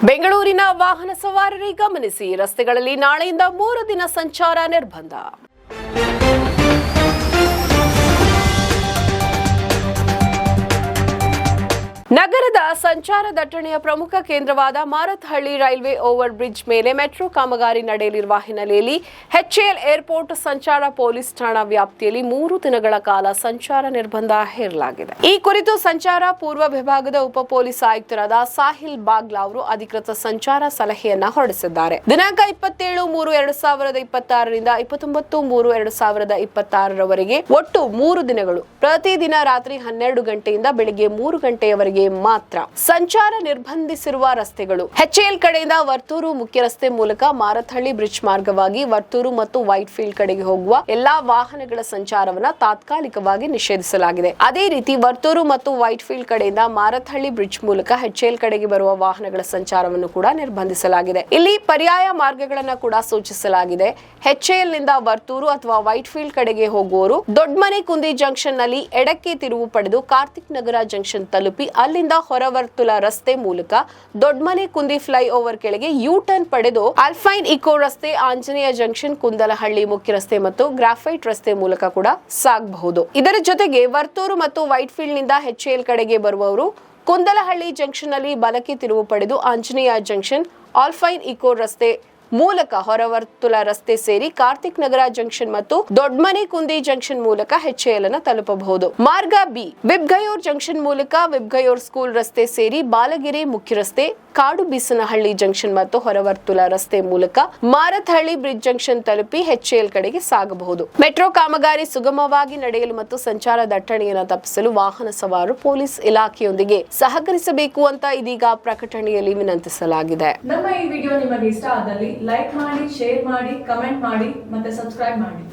ಬೆಂಗಳೂರಿನ ವಾಹನ ಸವಾರರೇ ಗಮನಿಸಿ, ರಸ್ತೆಗಳಲ್ಲಿ ನಾಳೆಯಿಂದ 3 ದಿನ ಸಂಚಾರ ನಿರ್ಬಂಧ. ನಗರದ ಸಂಚಾರ ದಟ್ಟಣೆಯ ಪ್ರಮುಖ ಕೇಂದ್ರವಾದ ಮಾರತ್ಹಳ್ಳಿ ರೈಲ್ವೆ ಓವರ್ ಬ್ರಿಡ್ಜ್ ಮೇಲೆ ಮೆಟ್ರೋ ಕಾಮಗಾರಿ ನಡೆಯಲಿರುವ ಹಿನ್ನೆಲೆಯಲ್ಲಿ HAL ಏರ್ಪೋರ್ಟ್ ಸಂಚಾರ ಪೊಲೀಸ್ ಠಾಣಾ ವ್ಯಾಪ್ತಿಯಲ್ಲಿ 3 ದಿನಗಳ ಕಾಲ ಸಂಚಾರ ನಿರ್ಬಂಧ ಹೇರಲಾಗಿದೆ. ಈ ಕುರಿತು ಸಂಚಾರ ಪೂರ್ವ ವಿಭಾಗದ ಉಪ ಪೊಲೀಸ್ ಆಯುಕ್ತರಾದ ಸಾಹಿಲ್ ಬಾಗ್ಲಾ ಅವರು ಅಧಿಕೃತ ಸಂಚಾರ ಸಲಹೆಯನ್ನ ಹೊರಡಿಸಿದ್ದಾರೆ. ದಿನಾಂಕ 27/3/2026 ರಿಂದ 29/3/2026 ರವರೆಗೆ ಒಟ್ಟು 3 ದಿನಗಳು ಪ್ರತಿದಿನ ರಾತ್ರಿ 12 ಗಂಟೆಯಿಂದ ಬೆಳಿಗ್ಗೆ 3 ಗಂಟೆಯವರೆಗೆ ಮಾತ್ರ ಸಂಚಾರ ನಿರ್ಬಂಧಿಸಿರುವ ರಸ್ತೆಗಳು HAL ಕಡೆಯಿಂದ ವರ್ತೂರು ಮುಖ್ಯ ರಸ್ತೆ ಮೂಲಕ ಮಾರತ್ಹಳ್ಳಿ ಬ್ರಿಡ್ಜ್ ಮಾರ್ಗವಾಗಿ ವರ್ತೂರು ಮತ್ತು ವೈಟ್ ಫೀಲ್ಡ್ ಕಡೆಗೆ ಹೋಗುವ ಎಲ್ಲಾ ವಾಹನಗಳ ಸಂಚಾರವನ್ನ ತಾತ್ಕಾಲಿಕವಾಗಿ ನಿಷೇಧಿಸಲಾಗಿದೆ. ಅದೇ ರೀತಿ ವರ್ತೂರು ಮತ್ತು ವೈಟ್ ಫೀಲ್ಡ್ ಕಡೆಯಿಂದ ಮಾರತ್ಹಳ್ಳಿ ಬ್ರಿಡ್ಜ್ ಮೂಲಕ HAL ಕಡೆಗೆ ಬರುವ ವಾಹನಗಳ ಸಂಚಾರವನ್ನು ಕೂಡ ನಿರ್ಬಂಧಿಸಲಾಗಿದೆ. ಇಲ್ಲಿ ಪರ್ಯಾಯ ಮಾರ್ಗಗಳನ್ನ ಕೂಡ ಸೂಚಿಸಲಾಗಿದೆ. HAL ನಿಂದ ವರ್ತೂರು ಅಥವಾ ವೈಟ್ ಫೀಲ್ಡ್ ಕಡೆಗೆ ಹೋಗುವವರು ದೊಡ್ಡಮನೆ ಕುಂದಿ ಜಂಕ್ಷನ್ ನಲ್ಲಿ ಎಡಕ್ಕೆ ತಿರುವು ಪಡೆದು ಕಾರ್ತಿಕ್ ನಗರ ಜಂಕ್ಷನ್ ತಲುಪಿ ಅಲ್ಲಿಂದ ಹೊರವರ್ತುಲ ರಸ್ತೆ ಮೂಲಕ ದೊಡ್ಡಮನೆ ಕುಂದಿ ಫ್ಲೈಓವರ್ ಕೆಳಗೆ ಯು ಟರ್ನ್ ಪಡೆದು ಅಲ್ಫೈನ್ ಇಕೋ ರಸ್ತೆ, ಆಂಜನೇಯ ಜಂಕ್ಷನ್, ಕುಂದಲಹಳ್ಳಿ ಮುಖ್ಯ ರಸ್ತೆ ಮತ್ತು ಗ್ರಾಫೈಟ್ ರಸ್ತೆ ಮೂಲಕ ಕೂಡ ಸಾಗಬಹುದು. ಇದರ ಜೊತೆಗೆ ವರ್ತೂರು ಮತ್ತು ವೈಟ್ ಫೀಲ್ಡ್ ನಿಂದ HAL ಕಡೆಗೆ ಬರುವವರು ಕುಂದಲಹಳ್ಳಿ ಜಂಕ್ಷನ್ ನಲ್ಲಿ ಬಲಕ್ಕೆ ತಿರುವು ಪಡೆದು ಆಂಜನೇಯ ಜಂಕ್ಷನ್, ಆಲ್ಫೈನ್ ಇಕೋ ರಸ್ತೆ ಮೂಲಕ ಹೊರವರ್ತುಲ ರಸ್ತೆ ಸೇರಿ ಕಾರ್ತಿಕ್ ನಗರ ಜಂಕ್ಷನ್ ಮತ್ತು ದೊಡ್ಡಮನೆ ಕುಂದಿ ಜಂಕ್ಷನ್ ಮೂಲಕ HAL ಅನ್ನು ತಲುಪಬಹುದು. ಮಾರ್ಗ ಬಿ ವಿಬ್ಗಯೋರ್ ಜಂಕ್ಷನ್ ಮೂಲಕ ವಿಬ್ಗಯೋರ್ ಸ್ಕೂಲ್ ರಸ್ತೆ ಸೇರಿ ಬಾಲಗಿರಿ ಮುಖ್ಯ ರಸ್ತೆ, ಕಾಡು ಬೀಸನಹಳ್ಳಿ ಜಂಕ್ಷನ್ ಮತ್ತು ಹೊರವರ್ತುಲ ರಸ್ತೆ ಮೂಲಕ ಮಾರತ್ಹಳ್ಳಿ ಬ್ರಿಡ್ಜ್ ಜಂಕ್ಷನ್ ತಲುಪಿ HAL ಕಡೆಗೆ ಸಾಗಬಹುದು. ಮೆಟ್ರೋ ಕಾಮಗಾರಿ ಸುಗಮವಾಗಿ ನಡೆಯಲು ಮತ್ತು ಸಂಚಾರ ದಟ್ಟಣೆಯನ್ನು ತಪ್ಪಿಸಲು ವಾಹನ ಸವಾರರು ಪೊಲೀಸ್ ಇಲಾಖೆಯೊಂದಿಗೆ ಸಹಕರಿಸಬೇಕು ಅಂತ ಇದೀಗ ಪ್ರಕಟಣೆಯಲ್ಲಿ ವಿನಂತಿಸಲಾಗಿದೆ. ನಮ್ಮ ಈ ವಿಡಿಯೋ ನಿಮಗೆ ಇಷ್ಟ ಆದಲ್ಲಿ ಲೈಕ್ ಮಾಡಿ, ಶೇರ್ ಮಾಡಿ, ಕಮೆಂಟ್ ಮಾಡಿ ಮತ್ತೆ ಸಬ್ಸ್ಕ್ರೈಬ್ ಮಾಡಿ.